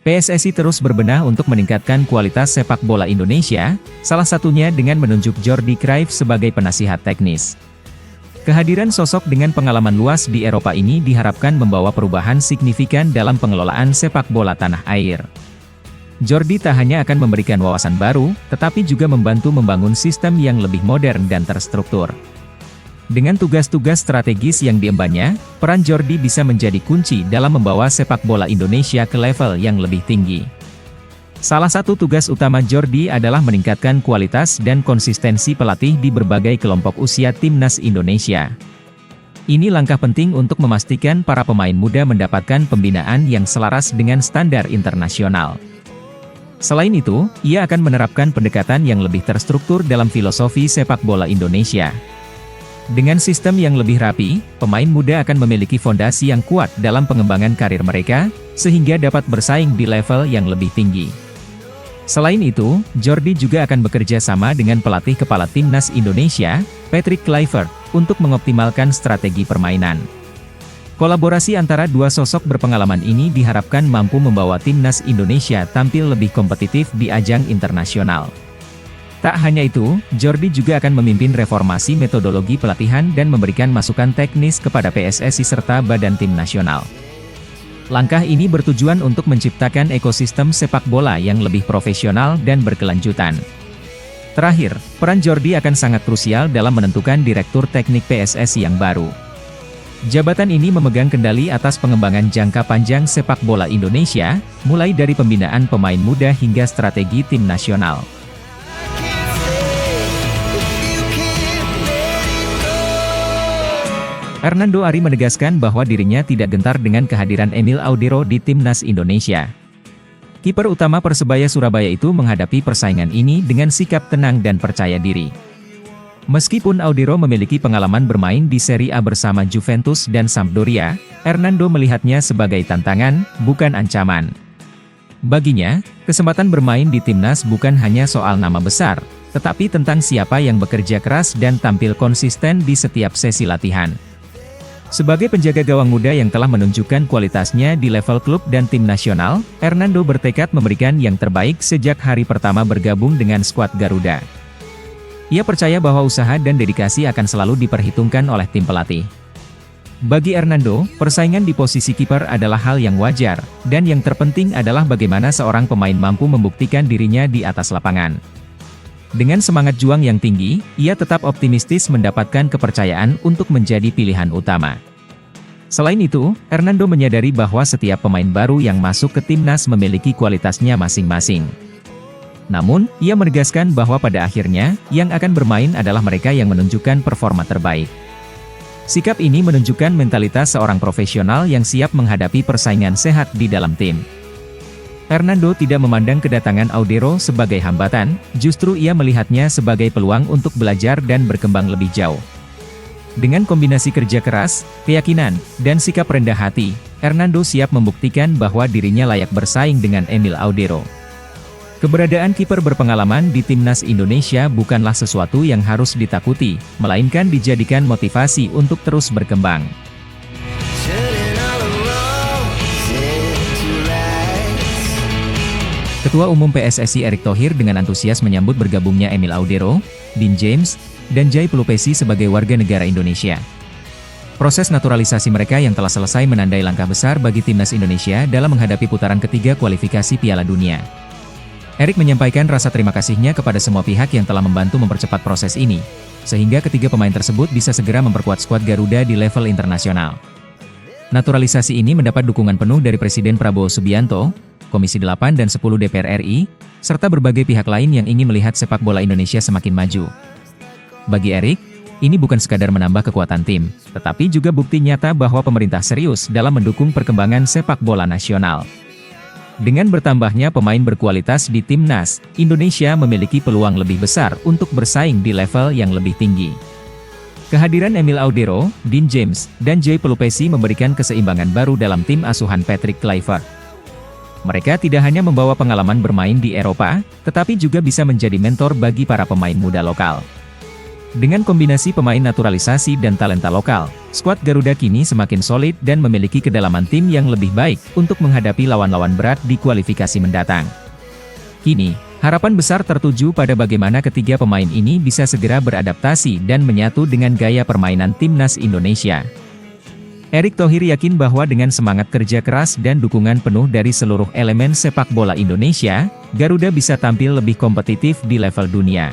PSSI terus berbenah untuk meningkatkan kualitas sepak bola Indonesia, salah satunya dengan menunjuk Jordi Cruyff sebagai penasihat teknis. Kehadiran sosok dengan pengalaman luas di Eropa ini diharapkan membawa perubahan signifikan dalam pengelolaan sepak bola tanah air. Jordi tak hanya akan memberikan wawasan baru, tetapi juga membantu membangun sistem yang lebih modern dan terstruktur. Dengan tugas-tugas strategis yang diembannya, peran Jordi bisa menjadi kunci dalam membawa sepak bola Indonesia ke level yang lebih tinggi. Salah satu tugas utama Jordi adalah meningkatkan kualitas dan konsistensi pelatih di berbagai kelompok usia timnas Indonesia. Ini langkah penting untuk memastikan para pemain muda mendapatkan pembinaan yang selaras dengan standar internasional. Selain itu, ia akan menerapkan pendekatan yang lebih terstruktur dalam filosofi sepak bola Indonesia. Dengan sistem yang lebih rapi, pemain muda akan memiliki fondasi yang kuat dalam pengembangan karir mereka, sehingga dapat bersaing di level yang lebih tinggi. Selain itu, Jordi juga akan bekerja sama dengan pelatih kepala timnas Indonesia, Patrick Kluivert, untuk mengoptimalkan strategi permainan. Kolaborasi antara dua sosok berpengalaman ini diharapkan mampu membawa timnas Indonesia tampil lebih kompetitif di ajang internasional. Tak hanya itu, Jordi juga akan memimpin reformasi metodologi pelatihan dan memberikan masukan teknis kepada PSSI serta Badan Tim Nasional. Langkah ini bertujuan untuk menciptakan ekosistem sepak bola yang lebih profesional dan berkelanjutan. Terakhir, peran Jordi akan sangat krusial dalam menentukan direktur teknik PSSI yang baru. Jabatan ini memegang kendali atas pengembangan jangka panjang sepak bola Indonesia, mulai dari pembinaan pemain muda hingga strategi tim nasional. Hernando Ari menegaskan bahwa dirinya tidak gentar dengan kehadiran Emil Audero di timnas Indonesia. Kiper utama Persebaya Surabaya itu menghadapi persaingan ini dengan sikap tenang dan percaya diri. Meskipun Audero memiliki pengalaman bermain di Serie A bersama Juventus dan Sampdoria, Hernando melihatnya sebagai tantangan, bukan ancaman. Baginya, kesempatan bermain di timnas bukan hanya soal nama besar, tetapi tentang siapa yang bekerja keras dan tampil konsisten di setiap sesi latihan. Sebagai penjaga gawang muda yang telah menunjukkan kualitasnya di level klub dan tim nasional, Hernando bertekad memberikan yang terbaik sejak hari pertama bergabung dengan skuad Garuda. Ia percaya bahwa usaha dan dedikasi akan selalu diperhitungkan oleh tim pelatih. Bagi Hernando, persaingan di posisi kiper adalah hal yang wajar, dan yang terpenting adalah bagaimana seorang pemain mampu membuktikan dirinya di atas lapangan. Dengan semangat juang yang tinggi, ia tetap optimistis mendapatkan kepercayaan untuk menjadi pilihan utama. Selain itu, Hernando menyadari bahwa setiap pemain baru yang masuk ke timnas memiliki kualitasnya masing-masing. Namun, ia menegaskan bahwa pada akhirnya, yang akan bermain adalah mereka yang menunjukkan performa terbaik. Sikap ini menunjukkan mentalitas seorang profesional yang siap menghadapi persaingan sehat di dalam tim. Hernando tidak memandang kedatangan Audero sebagai hambatan, justru ia melihatnya sebagai peluang untuk belajar dan berkembang lebih jauh. Dengan kombinasi kerja keras, keyakinan, dan sikap rendah hati, Hernando siap membuktikan bahwa dirinya layak bersaing dengan Emil Audero. Keberadaan kiper berpengalaman di timnas Indonesia bukanlah sesuatu yang harus ditakuti, melainkan dijadikan motivasi untuk terus berkembang. Ketua Umum PSSI Erick Thohir dengan antusias menyambut bergabungnya Emil Audero, Dean James, dan Jai Pelupesi sebagai warga negara Indonesia. Proses naturalisasi mereka yang telah selesai menandai langkah besar bagi timnas Indonesia dalam menghadapi putaran ketiga kualifikasi Piala Dunia. Erick menyampaikan rasa terima kasihnya kepada semua pihak yang telah membantu mempercepat proses ini, sehingga ketiga pemain tersebut bisa segera memperkuat skuad Garuda di level internasional. Naturalisasi ini mendapat dukungan penuh dari Presiden Prabowo Subianto, Komisi 8 dan 10 DPR RI, serta berbagai pihak lain yang ingin melihat sepak bola Indonesia semakin maju. Bagi Erick, ini bukan sekadar menambah kekuatan tim, tetapi juga bukti nyata bahwa pemerintah serius dalam mendukung perkembangan sepak bola nasional. Dengan bertambahnya pemain berkualitas di timnas, Indonesia memiliki peluang lebih besar untuk bersaing di level yang lebih tinggi. Kehadiran Emil Audero, Dean James, dan Jai Pelupesi memberikan keseimbangan baru dalam tim asuhan Patrick Kluivert. Mereka tidak hanya membawa pengalaman bermain di Eropa, tetapi juga bisa menjadi mentor bagi para pemain muda lokal. Dengan kombinasi pemain naturalisasi dan talenta lokal, skuad Garuda kini semakin solid dan memiliki kedalaman tim yang lebih baik untuk menghadapi lawan-lawan berat di kualifikasi mendatang. Kini, harapan besar tertuju pada bagaimana ketiga pemain ini bisa segera beradaptasi dan menyatu dengan gaya permainan timnas Indonesia. Erick Thohir yakin bahwa dengan semangat kerja keras dan dukungan penuh dari seluruh elemen sepak bola Indonesia, Garuda bisa tampil lebih kompetitif di level dunia.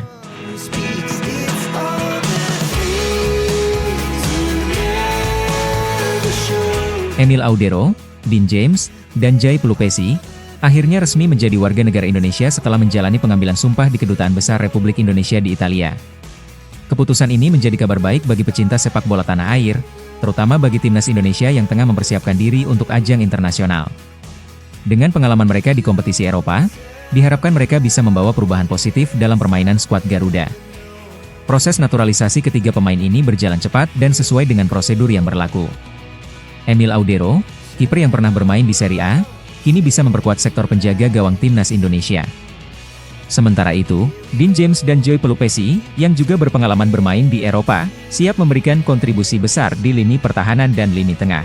Emil Audero, Dean James, dan Jai Pelupesi, akhirnya resmi menjadi warga negara Indonesia setelah menjalani pengambilan sumpah di Kedutaan Besar Republik Indonesia di Italia. Keputusan ini menjadi kabar baik bagi pecinta sepak bola tanah air, terutama bagi timnas Indonesia yang tengah mempersiapkan diri untuk ajang internasional. Dengan pengalaman mereka di kompetisi Eropa, diharapkan mereka bisa membawa perubahan positif dalam permainan skuad Garuda. Proses naturalisasi ketiga pemain ini berjalan cepat dan sesuai dengan prosedur yang berlaku. Emil Audero, kiper yang pernah bermain di Serie A, kini bisa memperkuat sektor penjaga gawang timnas Indonesia. Sementara itu, Dean James dan Jai Pelupesi, yang juga berpengalaman bermain di Eropa, siap memberikan kontribusi besar di lini pertahanan dan lini tengah.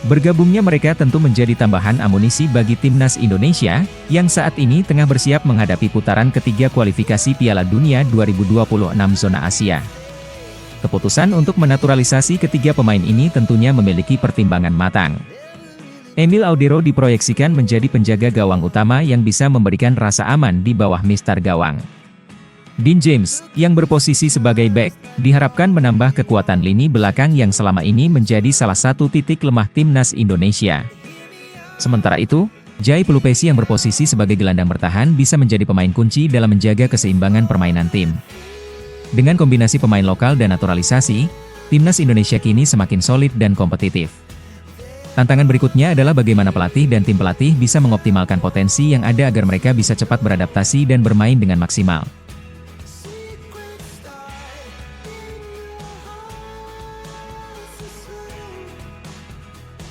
Bergabungnya mereka tentu menjadi tambahan amunisi bagi timnas Indonesia, yang saat ini tengah bersiap menghadapi putaran ketiga kualifikasi Piala Dunia 2026 zona Asia. Keputusan untuk menaturalisasi ketiga pemain ini tentunya memiliki pertimbangan matang. Emil Audero diproyeksikan menjadi penjaga gawang utama yang bisa memberikan rasa aman di bawah mistar gawang. Dean James, yang berposisi sebagai bek, diharapkan menambah kekuatan lini belakang yang selama ini menjadi salah satu titik lemah timnas Indonesia. Sementara itu, Jai Pelupesi yang berposisi sebagai gelandang bertahan bisa menjadi pemain kunci dalam menjaga keseimbangan permainan tim. Dengan kombinasi pemain lokal dan naturalisasi, timnas Indonesia kini semakin solid dan kompetitif. Tantangan berikutnya adalah bagaimana pelatih dan tim pelatih bisa mengoptimalkan potensi yang ada agar mereka bisa cepat beradaptasi dan bermain dengan maksimal.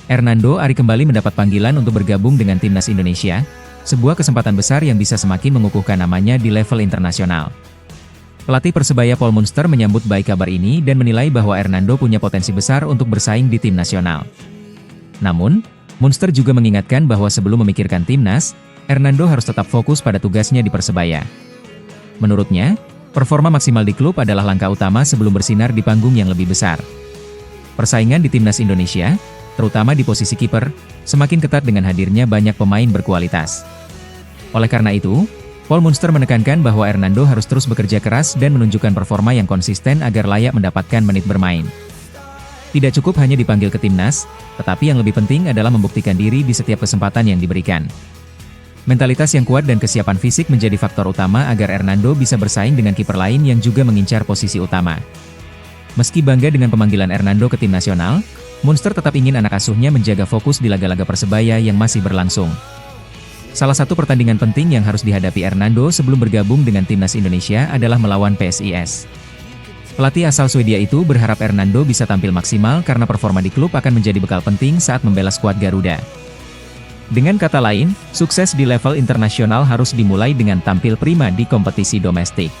Hernando Ari kembali mendapat panggilan untuk bergabung dengan timnas Indonesia, sebuah kesempatan besar yang bisa semakin mengukuhkan namanya di level internasional. Pelatih Persebaya Paul Munster menyambut baik kabar ini dan menilai bahwa Hernando punya potensi besar untuk bersaing di tim nasional. Namun, Munster juga mengingatkan bahwa sebelum memikirkan timnas, Hernando harus tetap fokus pada tugasnya di Persebaya. Menurutnya, performa maksimal di klub adalah langkah utama sebelum bersinar di panggung yang lebih besar. Persaingan di timnas Indonesia, terutama di posisi kiper, semakin ketat dengan hadirnya banyak pemain berkualitas. Oleh karena itu, Paul Munster menekankan bahwa Hernando harus terus bekerja keras dan menunjukkan performa yang konsisten agar layak mendapatkan menit bermain. Tidak cukup hanya dipanggil ke timnas, tetapi yang lebih penting adalah membuktikan diri di setiap kesempatan yang diberikan. Mentalitas yang kuat dan kesiapan fisik menjadi faktor utama agar Hernando bisa bersaing dengan kiper lain yang juga mengincar posisi utama. Meski bangga dengan pemanggilan Hernando ke tim nasional, Munster tetap ingin anak asuhnya menjaga fokus di laga-laga Persebaya yang masih berlangsung. Salah satu pertandingan penting yang harus dihadapi Hernando sebelum bergabung dengan timnas Indonesia adalah melawan PSIS. Pelatih asal Swedia itu berharap Hernando bisa tampil maksimal karena performa di klub akan menjadi bekal penting saat membela skuad Garuda. Dengan kata lain, sukses di level internasional harus dimulai dengan tampil prima di kompetisi domestik.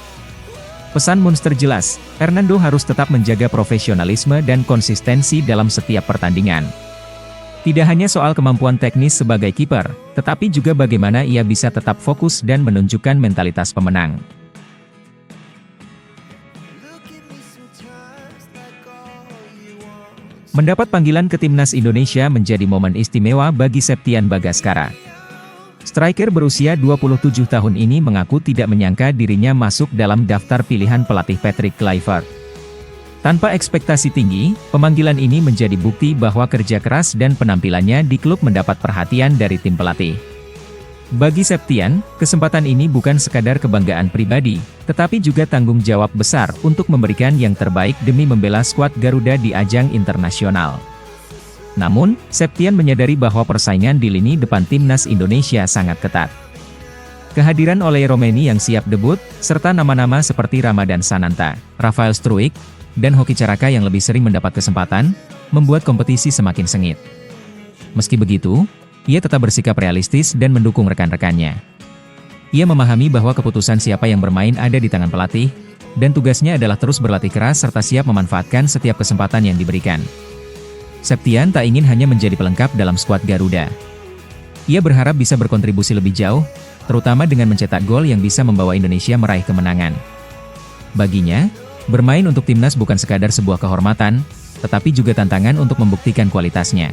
Pesan Munster jelas, Hernando harus tetap menjaga profesionalisme dan konsistensi dalam setiap pertandingan. Tidak hanya soal kemampuan teknis sebagai kiper, tetapi juga bagaimana ia bisa tetap fokus dan menunjukkan mentalitas pemenang. Mendapat panggilan ke timnas Indonesia menjadi momen istimewa bagi Septian Bagaskara. Striker berusia 27 tahun ini mengaku tidak menyangka dirinya masuk dalam daftar pilihan pelatih Patrick Kluivert. Tanpa ekspektasi tinggi, pemanggilan ini menjadi bukti bahwa kerja keras dan penampilannya di klub mendapat perhatian dari tim pelatih. Bagi Septian, kesempatan ini bukan sekadar kebanggaan pribadi, tetapi juga tanggung jawab besar untuk memberikan yang terbaik demi membela skuad Garuda di ajang internasional. Namun, Septian menyadari bahwa persaingan di lini depan timnas Indonesia sangat ketat. Kehadiran Oleh Romeni yang siap debut, serta nama-nama seperti Ramadan Sananta, Rafael Struijk, dan Hoki Caraka yang lebih sering mendapat kesempatan, membuat kompetisi semakin sengit. Meski begitu, ia tetap bersikap realistis dan mendukung rekan-rekannya. Ia memahami bahwa keputusan siapa yang bermain ada di tangan pelatih, dan tugasnya adalah terus berlatih keras serta siap memanfaatkan setiap kesempatan yang diberikan. Septian tak ingin hanya menjadi pelengkap dalam skuad Garuda. Ia berharap bisa berkontribusi lebih jauh, terutama dengan mencetak gol yang bisa membawa Indonesia meraih kemenangan. Baginya, bermain untuk timnas bukan sekadar sebuah kehormatan, tetapi juga tantangan untuk membuktikan kualitasnya.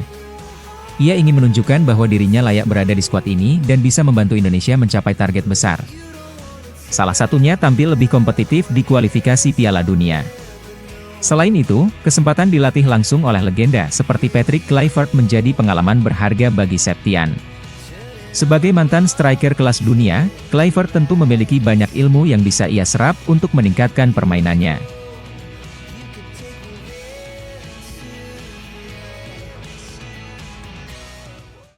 Ia ingin menunjukkan bahwa dirinya layak berada di skuad ini dan bisa membantu Indonesia mencapai target besar. Salah satunya tampil lebih kompetitif di kualifikasi Piala Dunia. Selain itu, kesempatan dilatih langsung oleh legenda seperti Patrick Kluivert menjadi pengalaman berharga bagi Septian. Sebagai mantan striker kelas dunia, Kluivert tentu memiliki banyak ilmu yang bisa ia serap untuk meningkatkan permainannya.